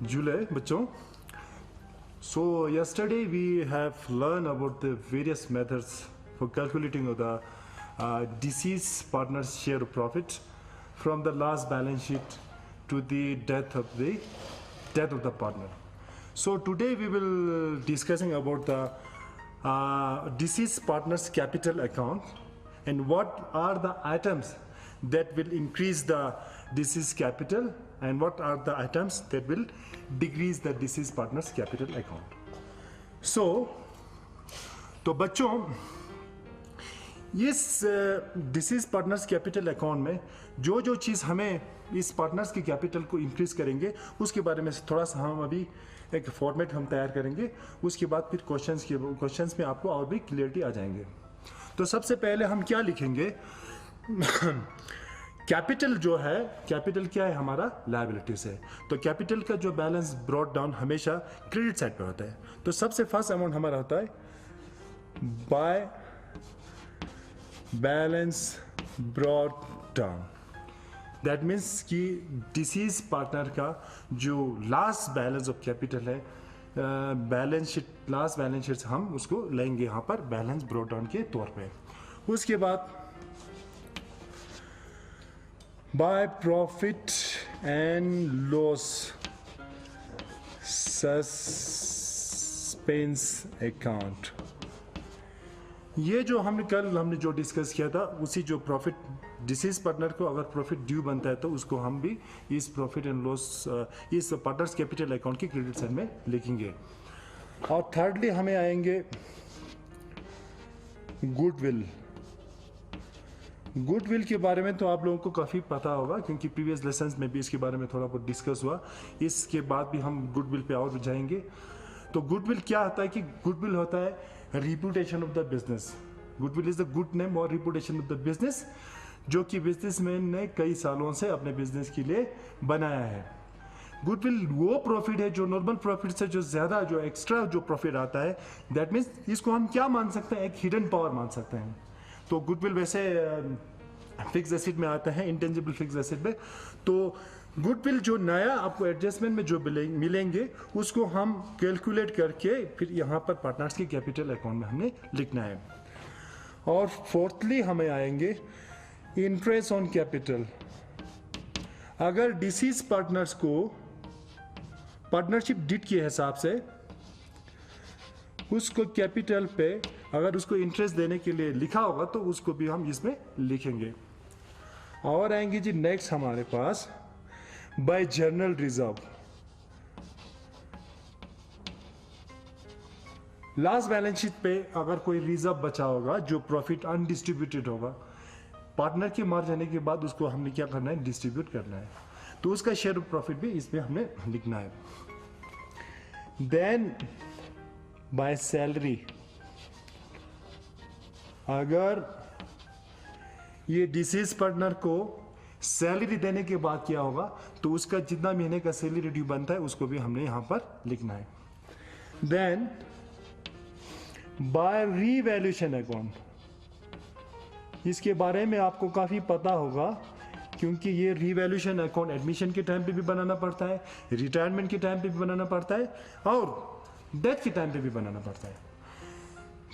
July, bachon. So yesterday we have learned about the various methods for calculating of the deceased partner's share of profit from the last balance sheet to the death of the partner. So today we will discussing about the deceased partner's capital account and what are the items that will increase the deceased capital and what are the items that will decrease the deceased partner's capital account. So तो बच्चों इस disease partners capital account में जो जो चीज़ हमें इस partners की capital को इंक्रीज करेंगे उसके बारे में थोड़ा सा हम अभी एक फॉर्मेट हम तैयार करेंगे. उसके बाद फिर क्वेश्चंस में आपको और भी क्लियरिटी आ जाएंगे. तो सबसे पहले हम क्या लिखेंगे. कैपिटल जो है, कैपिटल क्या है हमारा, लायबिलिटीज है. तो कैपिटल का जो बैलेंस ब्रॉट डाउन हमेशा क्रेडिट साइड पे होता है. तो सबसे फर्स्ट अमाउंट हमारा होता है by balance brought down. That means कि डिसीज पार्टनर का जो लास्ट बैलेंस ऑफ कैपिटल है, balance sheet, last balance sheet हम उसको लेंगे यहाँ पर बैलेंस ब्रॉट डाउन के तौर पे. उसके बाद by profit and loss suspense account. ये जो हमने जो डिस्कस किया था उसी जो प्रॉफिट डिसीज पार्टनर को अगर प्रॉफिट ड्यू बनता है तो उसको हम भी इस प्रॉफिट एंड लॉस इस पार्टनर्स कैपिटल अकाउंट की क्रेडिट साइड में लिखेंगे. और थर्डली हमें आएंगे गुडविल. गुडविल के बारे में तो आप लोगों को काफ़ी पता होगा क्योंकि प्रीवियस लेसन्स में भी इसके बारे में थोड़ा बहुत डिस्कस हुआ. इसके बाद भी हम गुडविल पे और जाएंगे. तो गुडविल क्या होता है कि गुडविल होता है reputation of the business. Goodwill is the good name और रिपुटेशन ऑफ द बिजनेस जो कि बिजनेसमैन ने कई सालों से अपने बिजनेस के लिए बनाया है. गुडविल वो प्रॉफिट है जो नॉर्मल प्रॉफिट से जो ज़्यादा जो एक्स्ट्रा जो प्रॉफिट आता है. दैट मीन्स इसको हम क्या मान सकते हैं, एक हिडन पावर मान सकते हैं. तो गुडविल वैसे फिक्स एसेट में आता है, इंटेंजिबल फिक्स एसेट में. तो गुडविल जो नया आपको एडजस्टमेंट में जो मिलेंगे उसको हम कैलकुलेट करके फिर यहाँ पर पार्टनर्स की कैपिटल अकाउंट में हमने लिखना है. और फोर्थली हमें आएंगे इंटरेस्ट ऑन कैपिटल. अगर डिसीज पार्टनर्स को पार्टनरशिप डिट के हिसाब से उसको कैपिटल पे अगर उसको इंटरेस्ट देने के लिए लिखा होगा तो उसको भी हम इसमें लिखेंगे. और आएंगे जी नेक्स्ट हमारे पास by journal reserve. Last balance sheet पे अगर कोई रिजर्व बचा होगा जो प्रॉफिट अनडिस्ट्रीब्यूटेड होगा, पार्टनर के मार जाने के बाद उसको हमने क्या करना है, डिस्ट्रीब्यूट करना है. तो उसका शेयर ऑफ प्रॉफिट भी इसमें हमने लिखना है. Then by salary. अगर ये डिसीज पार्टनर को सैलरी देने के बाद क्या होगा तो उसका जितना महीने का सैलरी ड्यू बनता है उसको भी हमने यहां पर लिखना है. Then by revaluation account. इसके बारे में आपको काफी पता होगा क्योंकि ये रीवैल्यूएशन अकाउंट एडमिशन के टाइम पे भी बनाना पड़ता है, रिटायरमेंट के टाइम पे भी बनाना पड़ता है और डेथ के टाइम पे भी बनाना पड़ता है.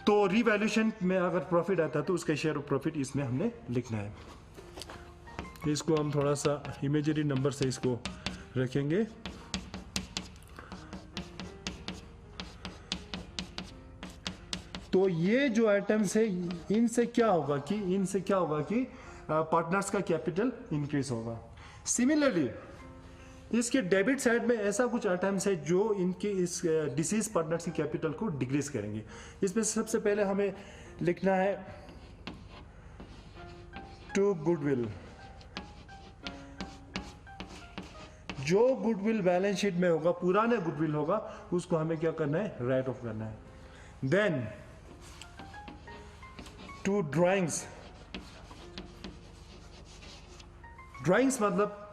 तो रीवैल्यूएशन में अगर प्रॉफिट आता है तो उसका शेयर ऑफ प्रॉफिट इसमें हमने लिखना है. इसको हम थोड़ा सा इमेजरी नंबर से इसको रखेंगे. तो ये जो आइटम्स है इनसे क्या होगा कि पार्टनर्स का कैपिटल इंक्रीज होगा. सिमिलरली इसके डेबिट साइड में ऐसा कुछ आइटम्स है जो इनके इस डिसीज पार्टनर्स की कैपिटल को डिक्रीज करेंगे. इसमें सबसे पहले हमें लिखना है टू गुडविल. जो गुडविल बैलेंस शीट में होगा, पुराना गुडविल होगा, उसको हमें क्या करना है, राइट ऑफ करना है. Then to drawings. ड्राइंग्स मतलब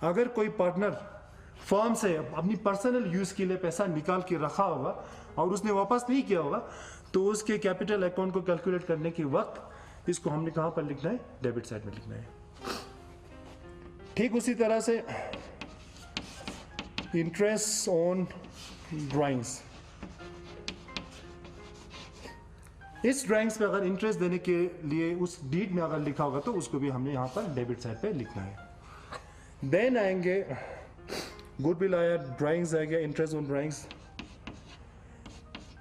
अगर कोई पार्टनर फर्म से अपनी पर्सनल यूज के लिए पैसा निकाल के रखा होगा और उसने वापस नहीं किया होगा तो उसके कैपिटल अकाउंट को कैलकुलेट करने के वक्त इसको हमने कहां पर लिखना है, डेबिट साइड में लिखना है. ठीक उसी तरह से इंटरेस्ट ऑन ड्राइंग्स। इस ड्राइंग्स पे अगर इंटरेस्ट देने के लिए उस डीड में अगर लिखा होगा तो उसको भी हमने यहाँ पर डेबिट साइड पे लिखना है। देन आएंगे गुडविल आया, ड्राइंग्स आ गया, interest on drawings,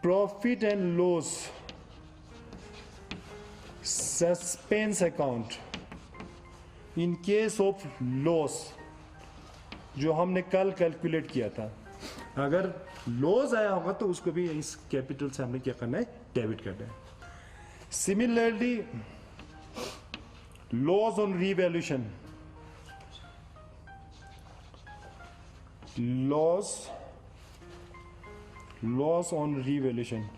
profit and loss, suspense account in case of loss जो हमने कल कैलकुलेट किया था, अगर लॉस आया होगा तो उसको भी इस कैपिटल से हमने क्या करना है, डेबिट करना है। Similarly loss on revaluation, loss on revaluation,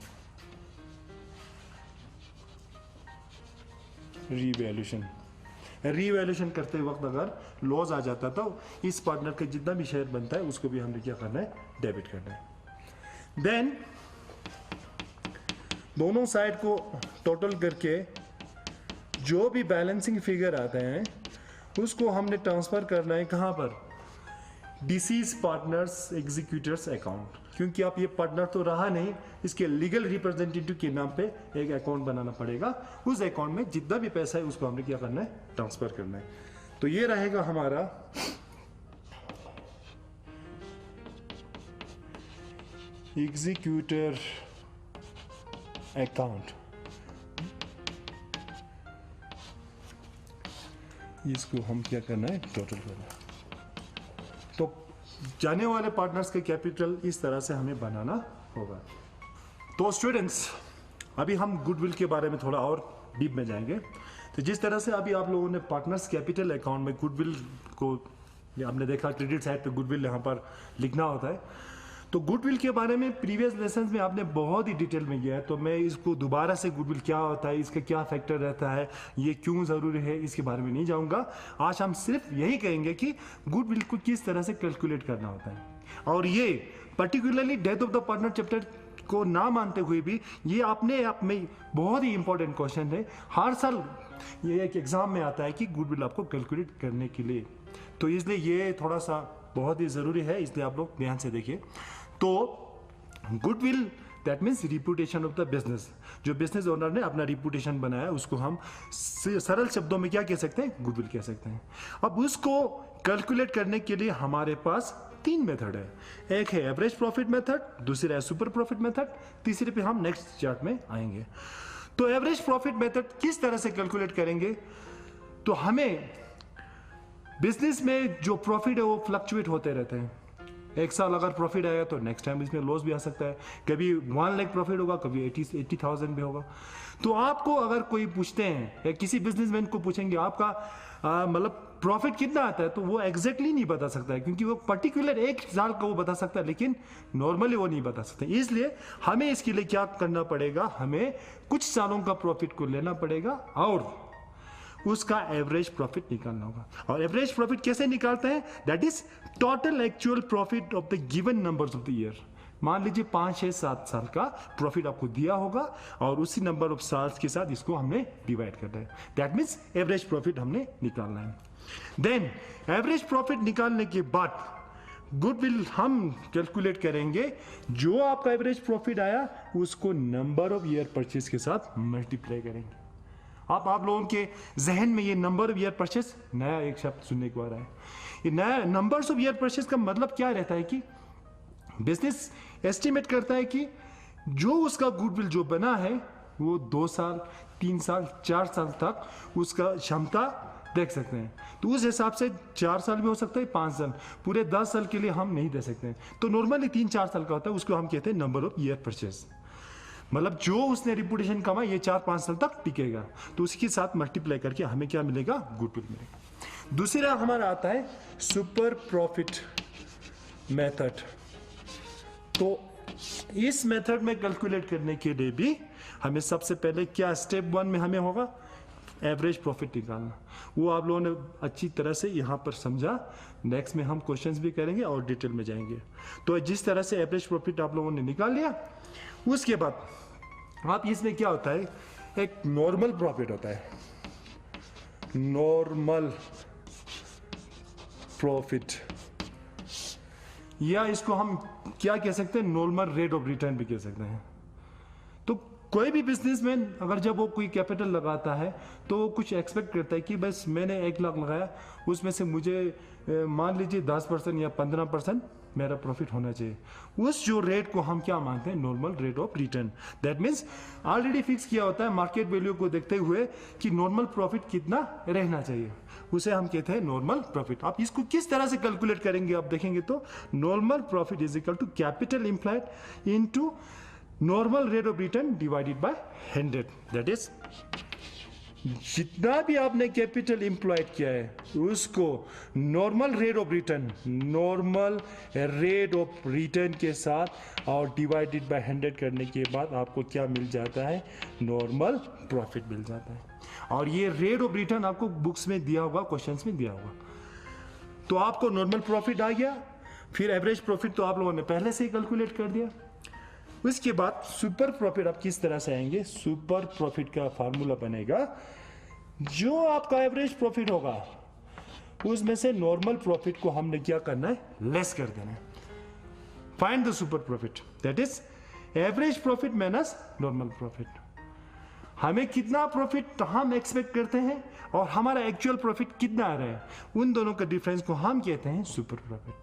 revaluation करते वक्त अगर लॉस आ जाता तो इस पार्टनर का जितना भी शेयर बनता है उसको भी हमने क्या करना है, डेबिट करना है। देन दोनों साइड को टोटल करके जो भी बैलेंसिंग फिगर आते हैं उसको हमने ट्रांसफर करना है कहां पर, डिसीज पार्टनर्स एग्जीक्यूटर्स अकाउंट, क्योंकि आप ये पार्टनर तो रहा नहीं, इसके लीगल रिप्रेजेंटेटिव के नाम पे एक अकाउंट बनाना पड़ेगा, उस अकाउंट में जितना भी पैसा है उसको हमने क्या करना है, ट्रांसफर करना है। तो ये रहेगा हमारा एग्जीक्यूटर अकाउंट। इसको हम क्या करना है, टोटल करना है। तो जाने वाले पार्टनर्स के कैपिटल इस तरह से हमें बनाना होगा। तो स्टूडेंट्स अभी हम गुडविल के बारे में थोड़ा और डीप में जाएंगे। तो जिस तरह से अभी आप लोगों ने पार्टनर्स कैपिटल अकाउंट में गुडविल को आपने देखा, क्रेडिट साइड पे गुडविल यहाँ पर लिखना होता है। तो गुडविल के बारे में प्रीवियस लेसन्स में आपने बहुत ही डिटेल में किया है, तो मैं इसको दोबारा से गुडविल क्या होता है, इसका क्या फैक्टर रहता है, ये क्यों ज़रूरी है, इसके बारे में नहीं जाऊंगा। आज हम सिर्फ यही कहेंगे कि गुडविल को किस तरह से कैलकुलेट करना होता है। और ये particularly death of the partner chapter को ना मानते हुए भी ये अपने आप में बहुत ही इंपॉर्टेंट क्वेश्चन है। हर साल ये एक एग्जाम में आता है कि गुडविल आपको कैलकुलेट करने के लिए, तो इसलिए ये थोड़ा सा बहुत ही ज़रूरी है, इसलिए आप लोग ध्यान से देखिए। तो goodwill that means reputation of the business, जो बिजनेस ओनर ने अपना रिपूटेशन बनाया उसको हम सरल शब्दों में क्या कह सकते हैं, गुडविल कह सकते हैं। अब उसको कैलकुलेट करने के लिए हमारे पास तीन मेथड है। एक है एवरेज प्रॉफिट मेथड, दूसरा है सुपर प्रॉफिट मेथड, तीसरे पे हम नेक्स्ट चार्ट में आएंगे। तो एवरेज प्रॉफिट मेथड किस तरह से कैलकुलेट करेंगे, तो हमें बिजनेस में जो प्रॉफिट है वो फ्लक्चुएट होते रहते हैं। एक साल अगर प्रॉफिट आया तो नेक्स्ट टाइम इसमें लॉस भी आ सकता है, कभी 1 लाख प्रॉफिट होगा, कभी 80,000 भी होगा। तो आपको अगर कोई पूछते हैं या किसी बिजनेसमैन को पूछेंगे आपका मतलब प्रॉफिट कितना आता है, तो वो एग्जैक्टली नहीं बता सकता है, क्योंकि वो पर्टिकुलर एक साल का वो बता सकता है, लेकिन नॉर्मली वो नहीं बता सकते। इसलिए हमें इसके लिए क्या करना पड़ेगा, हमें कुछ सालों का प्रॉफिट को लेना पड़ेगा और उसका एवरेज प्रॉफिट निकालना होगा। और एवरेज प्रॉफिट कैसे निकालते हैं, that is total actual profit of the given numbers of the year. मान लीजिए 5, 6, 7 साल का प्रॉफिट आपको दिया होगा और उसी नंबर ऑफ साल्स के साथ इसको हमने डिवाइड करना है, दैट मीन्स एवरेज प्रॉफिट हमने निकालना है। देन एवरेज प्रॉफिट निकालने के बाद गुडविल हम कैलकुलेट करेंगे, जो आपका एवरेज प्रॉफिट आया उसको नंबर ऑफ ईयर परचेज के साथ मल्टीप्लाई करेंगे। आप लोगों के जहन में ये नंबर ऑफ ईयर परचेस नया एक शब्द सुनने को आ रहा है। ये नया नंबर्स ऑफ ईयर परचेस का मतलब क्या रहता है कि बिजनेस एस्टिमेट करता है कि जो उसका गुडविल जो बना है वो 2 साल, 3 साल, 4 साल तक उसका क्षमता देख सकते हैं। तो उस हिसाब से 4 साल भी हो सकता है, 5 साल, पूरे 10 साल के लिए हम नहीं दे सकते हैं। तो नॉर्मली 3-4 साल का होता है, उसको हम कहते हैं नंबर ऑफ ईयर परचेस। मतलब जो उसने रिपुटेशन कमाई ये 4-5 साल तक टिकेगा, तो उसके साथ मल्टीप्लाई करके हमें क्या मिलेगा, गुडविल मिलेगा। दूसरा हमारा आता है सुपर प्रॉफिट मेथड। तो इस मेथड में कैलकुलेट करने के लिए भी हमें सबसे पहले क्या स्टेप 1 में हमें होगा, एवरेज प्रॉफिट निकालना। वो आप लोगों ने अच्छी तरह से यहाँ पर समझा, नेक्स्ट में हम क्वेश्चंस भी करेंगे और डिटेल में जाएंगे। तो जिस तरह से एवरेज प्रॉफिट आप लोगों ने निकाल लिया, उसके बाद आप इसमें क्या होता है, एक नॉर्मल प्रॉफिट होता है, नॉर्मल प्रॉफिट। या इसको हम क्या कह सकते हैं, नॉर्मल रेट ऑफ रिटर्न भी कह सकते हैं। तो कोई भी बिजनेसमैन अगर जब वो कोई कैपिटल लगाता है तो वो कुछ एक्सपेक्ट करता है कि बस मैंने 1 लाख लगाया, उसमें से मुझे मान लीजिए 10% या 15% मेरा प्रॉफिट होना चाहिए। उस जो रेट को हम क्या मानते हैं, normal rate of return. That means already fix किया होता है मार्केट वैल्यू को देखते हुए कि नॉर्मल प्रॉफिट कितना रहना चाहिए, उसे हम कहते हैं नॉर्मल प्रॉफिट। आप इसको किस तरह से कैलकुलेट करेंगे आप देखेंगे तो normal profit is equal to capital employed into normal rate of return divided by 100। That is जितना भी आपने कैपिटल इम्प्लॉयड किया है उसको नॉर्मल रेट ऑफ रिटर्न के साथ और डिवाइडेड बाय 100 करने के बाद आपको क्या मिल जाता है, नॉर्मल प्रॉफिट मिल जाता है। और ये रेट ऑफ रिटर्न आपको बुक्स में दिया होगा, क्वेश्चंस में दिया होगा। तो आपको नॉर्मल प्रॉफिट आ गया, फिर एवरेज प्रॉफिट तो आप लोगों ने पहले से ही कैलकुलेट कर दिया। उसके बाद सुपर प्रॉफिट आप किस तरह से आएंगे, सुपर प्रॉफिट का फार्मूला बनेगा, जो आपका एवरेज प्रॉफिट होगा उसमें से नॉर्मल प्रॉफिट को हमने क्या करना है, लेस कर देना है। Find the super profit, that is average profit minus normal profit. हमें कितना प्रॉफिट हम एक्सपेक्ट करते हैं और हमारा एक्चुअल प्रॉफिट कितना आ रहा है, उन दोनों का डिफरेंस को हम कहते हैं सुपर प्रॉफिट।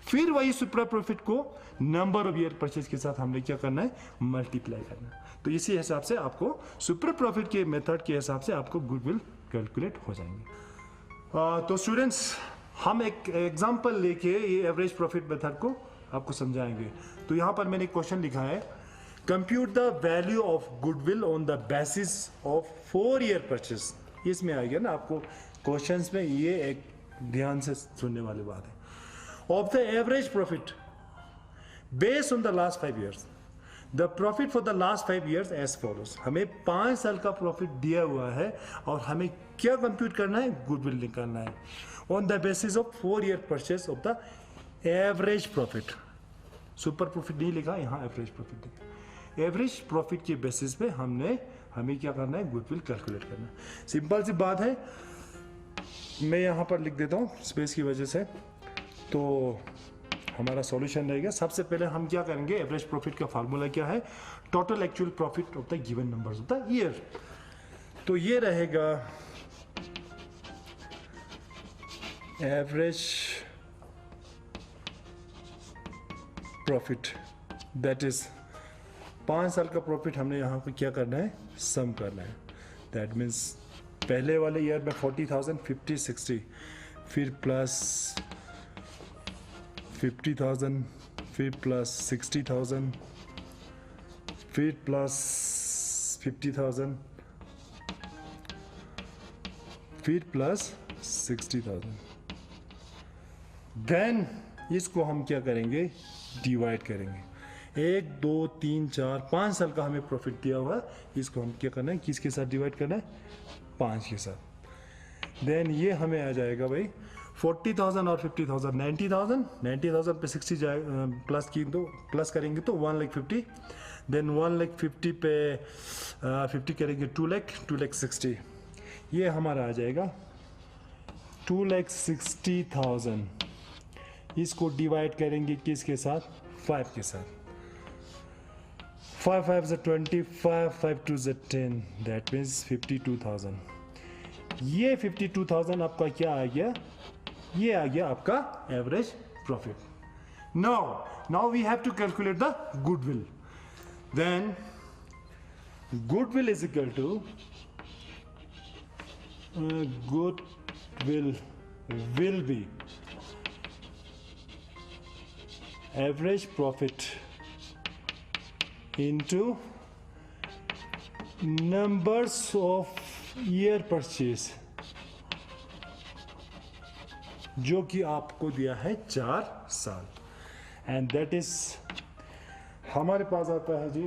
फिर वही सुपर प्रॉफिट को नंबर ऑफ ईयर परचेज के साथ हमने क्या करना है, मल्टीप्लाई करना है। तो इसी हिसाब से आपको सुपर प्रॉफिट के मेथड के हिसाब से आपको गुडविल कैलकुलेट हो जाएंगे। तो स्टूडेंट्स, हम एक एग्जांपल लेके ये एवरेज प्रॉफिट मेथड को आपको समझाएंगे। तो यहाँ पर मैंने क्वेश्चन लिखा है, compute the value of goodwill on the basis of 4 year purchase. इसमें आ गया ना आपको क्वेश्चंस में, ये एक ध्यान से सुनने वाली बात है। Of the average profit based on the last 5 years, the profit for the last 5 years as follows। हमें 5 साल का प्रॉफिट दिया हुआ है और हमें क्या कंप्यूट करना है, गुडविल निकालना है on the basis of 4 year purchase of the average profit. Super profit नहीं लिखा, यहाँ एवरेज प्रॉफिट लिखा। एवरेज प्रॉफिट के बेसिस पे हमें क्या करना है, गुडविल कैलकुलेट करना है। सिंपल सी बात है, मैं यहाँ पर लिख देता हूँ स्पेस की वजह से, तो हमारा सॉल्यूशन रहेगा। सबसे पहले हम क्या करेंगे, एवरेज प्रॉफिट का फार्मूला क्या है, total actual profit of the given numbers of the year. तो ये रहेगा एवरेज प्रॉफिट, दैट इज 5 साल का प्रॉफिट हमने यहाँ पे क्या करना है, सम करना है। दैट मीन्स पहले वाले ईयर में 40,000, 50, 60, फिर प्लस 50,000, फिर प्लस 60,000, फिर प्लस 50,000, फिर प्लस 60,000। देन इसको हम क्या करेंगे, डिवाइड करेंगे। 1, 2, 3, 4, 5 साल का हमें प्रॉफिट दिया हुआ है, इसको हम क्या करना है, किसके साथ डिवाइड करना है, 5 के साथ। देन ये हमें आ जाएगा भाई 40,000 और 50,000, 90,000, 90,000 पे 60 जाए प्लस करेंगे तो 1,50,000। देन 1,50,000 पे 50 करेंगे 2,60,000। ये हमारा आ जाएगा 2,60,000। इसको डिवाइड करेंगे किसके साथ, 5 के साथ। 5 5 25, 5 2 10, दैट मीन्स 52,000। ये 52,000 आपका क्या आ गया, ये आ गया आपका average profit. Now we have to calculate the goodwill. Then goodwill is equal to goodwill will be average profit into numbers of year purchase, जो कि आपको दिया है 4 साल। एंड दैट इज हमारे पास आता है जी,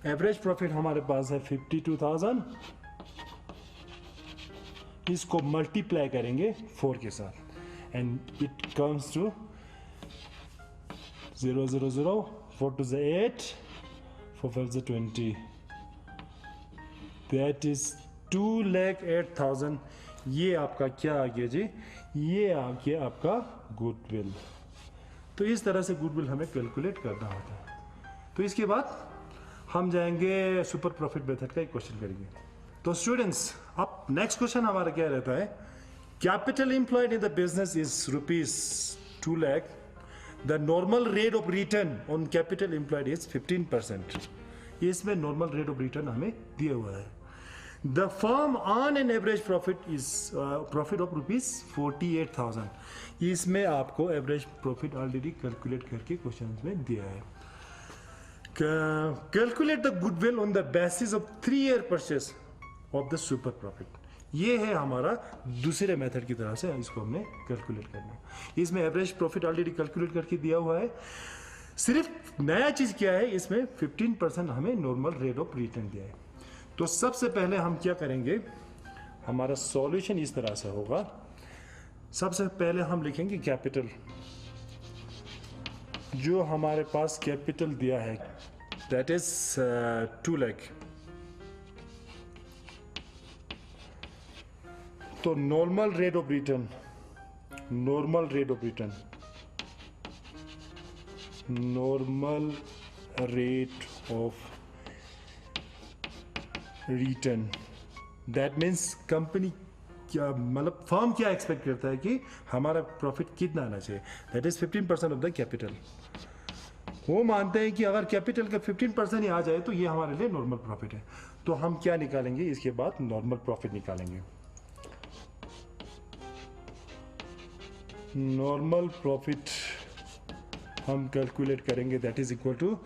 एवरेज प्रॉफिट हमारे पास है 52,000। इसको मल्टीप्लाई करेंगे 4 के साथ and it comes to 0 0 0, 4 2 8, 4 5 20, that is 2,08,000। ये आपका क्या आ गया जी, ये आ गया आपका गुडविल। तो इस तरह से गुडविल हमें कैलकुलेट करना होता है। तो इसके बाद हम जाएंगे सुपर प्रॉफिट मेथड का एक क्वेश्चन करेंगे। तो स्टूडेंट्स, अब नेक्स्ट क्वेश्चन हमारा क्या रहता है, capital employed in the business is ₹2 lakh, the normal rate of return on capital employed is 15%। इसमें नॉर्मल रेट ऑफ रिटर्न हमें दिया हुआ है। The firm on an average profit is profit of ₹48,000। इसमें आपको एवरेज प्रॉफिट ऑलरेडी कैलकुलेट करके question में दिया है। Calculate the goodwill on the basis of 3-year purchase of the super profit. ये है हमारा दूसरे मेथड की तरह से इसको हमने कैलकुलेट करना है। इसमें एवरेज प्रॉफिट ऑलरेडी कैलकुलेट करके दिया हुआ है। सिर्फ नया चीज क्या है, इसमें 15% हमें नॉर्मल रेट ऑफ रिटर्न दिया है। तो सबसे पहले हम क्या करेंगे, हमारा सॉल्यूशन इस तरह से होगा। सबसे पहले हम लिखेंगे कैपिटल, जो हमारे पास कैपिटल दिया है दैट इज 2 लाख। तो normal rate of return, normal rate of return, normal rate of return, that means company क्या, मतलब फर्म क्या एक्सपेक्ट करता है कि हमारा प्रॉफिट कितना आना चाहिए, that is 15% of the capital. वो मानते हैं कि अगर कैपिटल का 15% ही आ जाए तो ये हमारे लिए नॉर्मल प्रॉफिट है। तो हम क्या निकालेंगे, इसके बाद नॉर्मल प्रॉफिट निकालेंगे। नॉर्मल प्रॉफिट हम कैलकुलेट करेंगे, that is equal to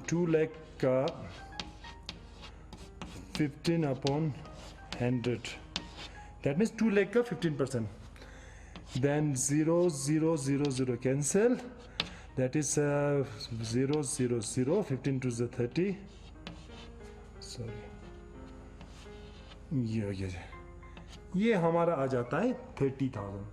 2 lakh का 15/100, दैट मीन्स 2 लाख का 15%। Then 0 0 0 0 cancel, that is 0 0 0, 15 to the 30, sorry ये हमारा आ जाता है 30,000।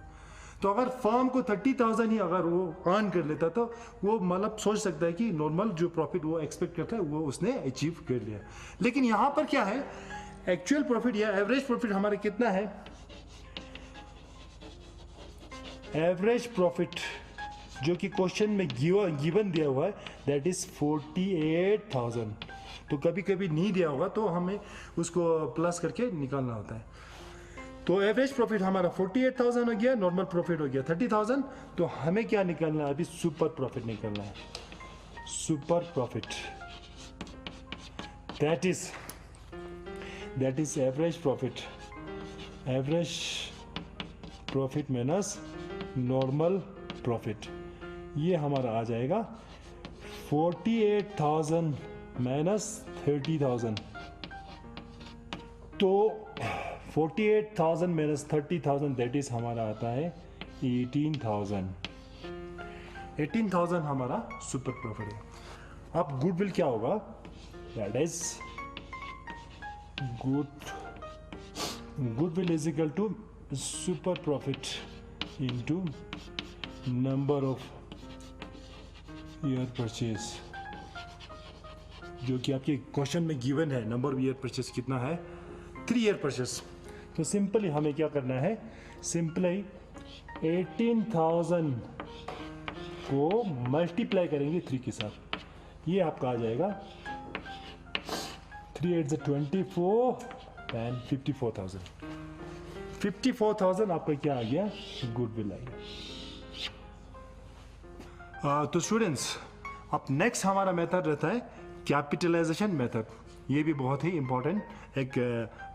तो अगर फर्म को 30,000 ही अगर वो अर्न कर लेता तो वो मतलब सोच सकता है कि नॉर्मल जो प्रॉफिट वो एक्सपेक्ट करता है वो उसने अचीव कर लिया। लेकिन यहाँ पर क्या है, एक्चुअल प्रॉफिट या एवरेज प्रॉफिट हमारा कितना है, एवरेज प्रॉफिट जो कि क्वेश्चन में गिवन दिया हुआ है दैट इज 48,000। तो कभी कभी नहीं दिया होगा तो हमें उसको प्लस करके निकालना होता है। तो एवरेज प्रॉफिट हमारा 48,000 हो गया, नॉर्मल प्रॉफिट हो गया 30,000। तो हमें क्या निकालना है, अभी सुपर प्रॉफिट निकालना है। Super profit that is average profit minus normal profit. ये हमारा आ जाएगा 48,000 माइनस 30,000। तो 48,000 माइनस 30,000 दैट इज हमारा आता है 18,000 हमारा सुपर प्रॉफिट है। अब गुडविल क्या होगा, that is goodwill is equal to super profit into number of year purchase, जो कि आपके क्वेश्चन में गिवन है। नंबर ऑफ ईयर परचेज कितना है, 3 ईयर परचेज। तो सिंपली हमें क्या करना है, सिंपली 18,000 को मल्टीप्लाई करेंगे 3 के साथ, ये आपका आ जाएगा 3 8 24 एंड 54,000 आपका क्या आ गया, गुडविल आ गया। तो स्टूडेंट्स, अब नेक्स्ट हमारा मेथड रहता है कैपिटलाइजेशन मेथड। ये भी बहुत ही इंपॉर्टेंट एक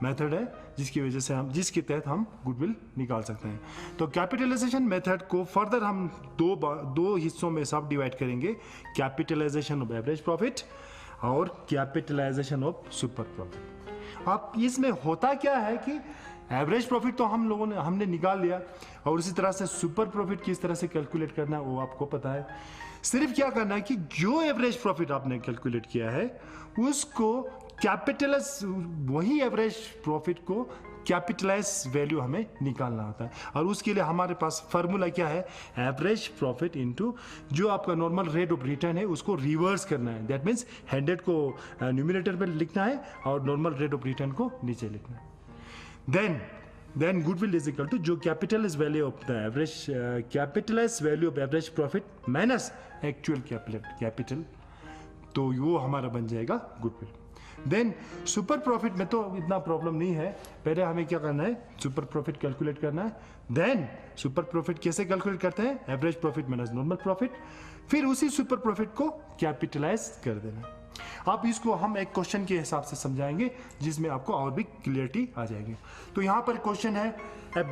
मेथड है जिसके तहत हम गुडविल निकाल सकते हैं। तो कैपिटलाइजेशन मेथड को फर्दर हम दो हिस्सों में सब डिवाइड करेंगे, कैपिटलाइजेशन ऑफ एवरेज प्रॉफिट और कैपिटलाइजेशन ऑफ सुपर प्रॉफिट। अब इसमें होता क्या है कि एवरेज प्रॉफिट तो हमने निकाल लिया, और उसी तरह से सुपर प्रॉफिट किस तरह से कैलकुलेट करना है वो आपको पता है। सिर्फ क्या करना है कि जो एवरेज प्रॉफिट आपने कैलकुलेट किया है उसको कैपिटलाइज, वही एवरेज प्रॉफिट को कैपिटलाइज वैल्यू हमें निकालना होता है। और उसके लिए हमारे पास फार्मूला क्या है, एवरेज प्रॉफिट इनटू जो आपका नॉर्मल रेट ऑफ रिटर्न है उसको रिवर्स करना है। दैट मीन्स 100 को न्यूमरेटर में लिखना है और नॉर्मल रेट ऑफ रिटर्न को नीचे लिखना है। Then then goodwill is equal to जो capital is value of the average capitalize value of average profit minus actual capital, तो वो हमारा बन जाएगा गुडविल। देन सुपर प्रॉफिट में तो इतना प्रॉब्लम नहीं है, पहले हमें क्या करना है, सुपर प्रॉफिट कैलकुलेट करना है। देन सुपर प्रॉफिट कैसे कैलकुलेट करते हैं, average profit minus normal profit, फिर उसी सुपर प्रॉफिट को कैपिटलाइज कर देना। आप इसको हम एक क्वेश्चन के हिसाब से समझाएंगे जिसमें आपको और भी क्लियरिटी आ जाएगी। तो यहाँ पर क्वेश्चन है, a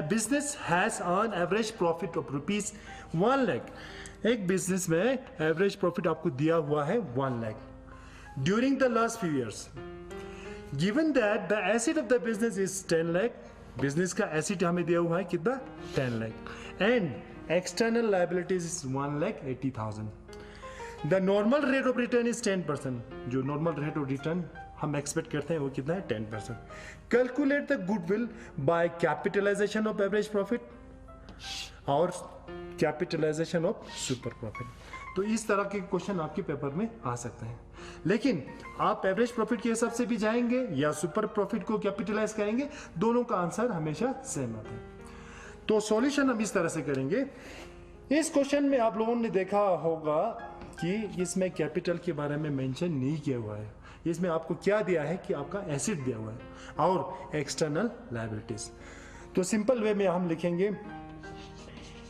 business has an average profit of rupees 1 lakh। एक बिजनेस में एवरेज प्रॉफिट आपको दिया हुआ है 1 lakh during the last few years. Given that the asset of the business is 10 lakh, business का एसेट हमें दिया हुआ है कितना, 10 lakh, and external liabilities is 1,80,000। The normal rate of return is 10%। जो नॉर्मल रेट ऑफ रिटर्न हम एक्सपेक्ट करते हैं वो कितना है, 10%। Calculate the goodwill by capitalisation of average profit और कैपिटलाइजेशन ऑफ सुपर प्रॉफिट। तो इस तरह के क्वेश्चन आपके पेपर में आ सकते हैं, लेकिन आप एवरेज प्रॉफिट के हिसाब से भी जाएंगे या सुपर प्रॉफिट को कैपिटलाइज करेंगे, दोनों का आंसर हमेशा सेम आता है। तो सॉल्यूशन हम इस तरह से करेंगे। इस क्वेश्चन में आप लोगों ने देखा होगा कि इसमें कैपिटल के बारे में मेंशन नहीं किया हुआ है। इसमें आपको क्या दिया है कि आपका एसेट दिया हुआ है और एक्सटर्नल लायबिलिटीज। तो सिंपल वे में हम लिखेंगे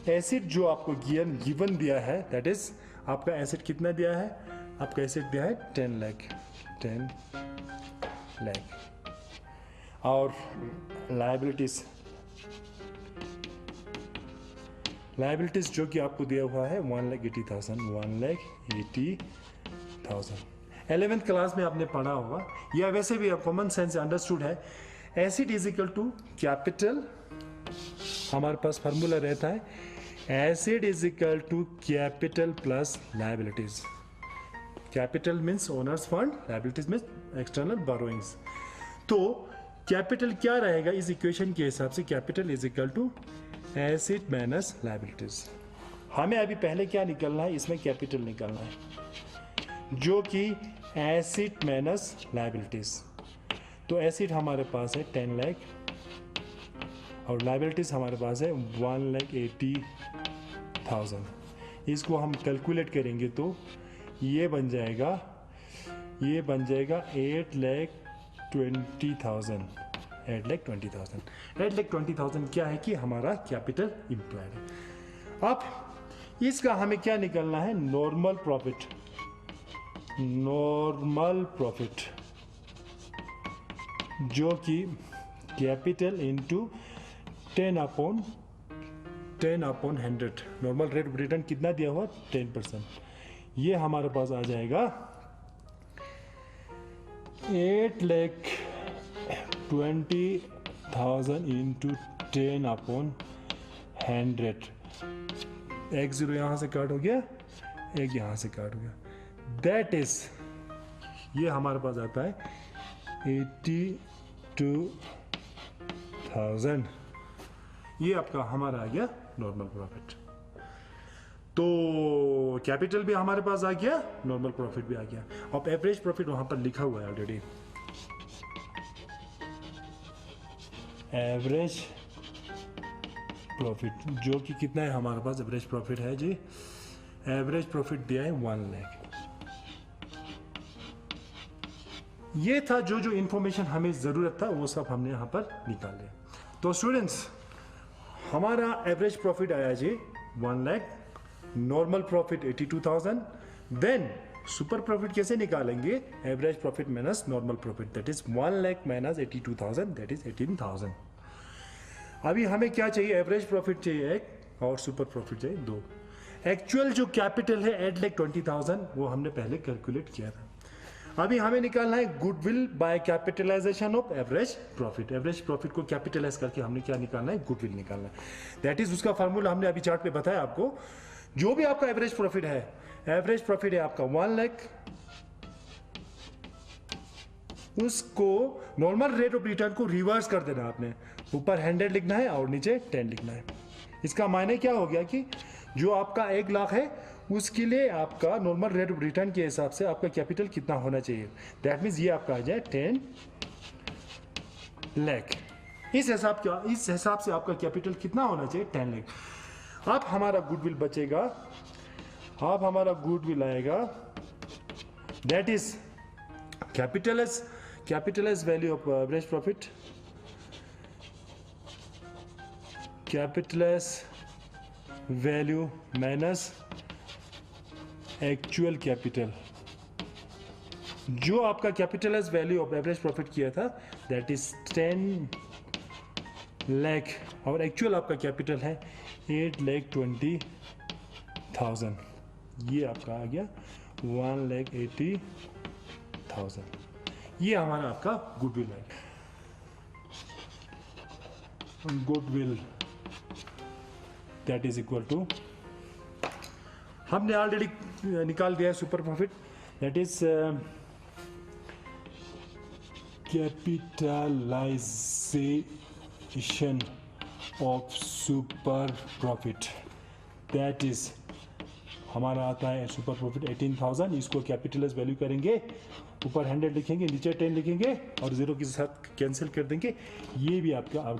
एसेट जो आपको गिवन दिया है, दैट इज आपका एसेट कितना दिया है, आपका एसेट दिया है 10 लाख, 10 लाख, और लायबिलिटीज जो कि आपको दिया हुआ है 1,80,000, 1,80,000। 11th क्लास में आपने पढ़ा होगा या वैसे भी कॉमन सेंस अंडरस्टूड है, asset is equal to capital, हमारे पास फार्मूला रहता है asset is equal to capital plus liabilities. Capital means owners fund, liabilities means external borrowings. तो कैपिटल क्या रहेगा इस इक्वेशन के हिसाब से, capital is equal to asset minus liabilities. हमें अभी पहले क्या निकलना है, इसमें कैपिटल निकलना है जो कि एसेट माइनस लायबिलिटीज। तो एसेट हमारे पास है 10 लाख और लायबिलिटीज हमारे पास है 1,80,000। इसको हम कैलकुलेट करेंगे तो ये बन जाएगा 8,20,000। 8,20,000 क्या है कि हमारा कैपिटल इम्प्लॉयड है। अब इसका हमें क्या निकलना है, नॉर्मल प्रॉफिट जो कि capital into 10/100। Normal rate of return कितना दिया हुआ, 10%। ये हमारे पास आ जाएगा 8,20,000 इंटू 10/100। एक जीरो यहाँ से काट हो गया, एक यहाँ से काट हो गया, दैट इज ये हमारे पास आता है 82,000। ये आपका हमारा आ गया नॉर्मल प्रॉफिट। तो कैपिटल भी हमारे पास आ गया, नॉर्मल प्रॉफिट भी आ गया। अब एवरेज प्रॉफिट वहां पर लिखा हुआ है ऑलरेडी, एवरेज प्रॉफिट जो कि कितना है हमारे पास, एवरेज प्रॉफिट है जी, एवरेज प्रॉफिट दिया है 1 लाख। ये था जो इंफॉर्मेशन हमें जरूरत था वो सब हमने यहाँ पर निकाल लिया। तो स्टूडेंट्स हमारा एवरेज प्रॉफिट आया जी 1 lakh, normal profit 82,000। Then super profit कैसे निकालेंगे, average profit minus normal profit, that is 1 lakh minus 82,000, that is 18,000। अभी हमें क्या चाहिए, एवरेज प्रॉफिट चाहिए 1 और सुपर प्रॉफिट चाहिए 2। एक्चुअल जो कैपिटल है 8,20,000 वो हमने पहले कैलकुलेट किया था। अभी हमें निकालना है goodwill by capitalisation of average profit. Average profit को कैपिटलाइज करके हमने क्या निकालना है, गुडविल निकालना है। दैट इज उसका फार्मूला हमने अभी चार्ट पे बताया आपको। जो भी आपका एवरेज प्रॉफिट है, एवरेज प्रॉफिट है आपका 1 लाख, उसको नॉर्मल रेट ऑफ रिटर्न को रिवर्स कर देना आपने, ऊपर 100 लिखना है और नीचे 10 लिखना है। इसका मायने क्या हो गया कि जो आपका 1 लाख है उसके लिए आपका नॉर्मल रेट ऑफ रिटर्न के हिसाब से आपका कैपिटल कितना होना चाहिए, दैट मीन्स ये आपका आ जाए 10 लाख। इस हिसाब से आपका कैपिटल कितना होना चाहिए? 10 लाख। अब हमारा गुडविल बचेगा, अब हमारा गुडविल आएगा, that is capital value of average profit, capital value minus actual capital. जो आपका capital value of average profit किया था दैट इज 10 लाख और एक्चुअल आपका कैपिटल है 8,20,000। ये आपका आ गया 1,80,000। ये हमारा आपका गुडविल है। Goodwill that is equal to, हमने ऑलरेडी निकाल दिया है super profit, that is capitalisation of super profit, that is हमारा आता है सुपर प्रॉफिट 18,000। इसको कैपिटलाइज वैल्यू करेंगे, ऊपर 100 लिखेंगे, नीचे 10 लिखेंगे और 0 के साथ कैंसिल कर देंगे। ये भी आपका आ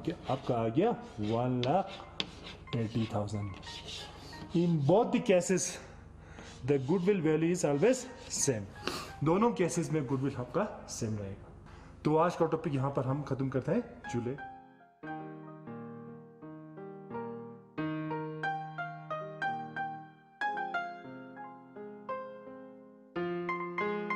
गया 1,80,000। In both the cases the goodwill value is always same. दोनों केसेस में गुडविल आपका सेम रहेगा। तो आज का टॉपिक यहाँ पर हम खत्म करते हैं। जुले।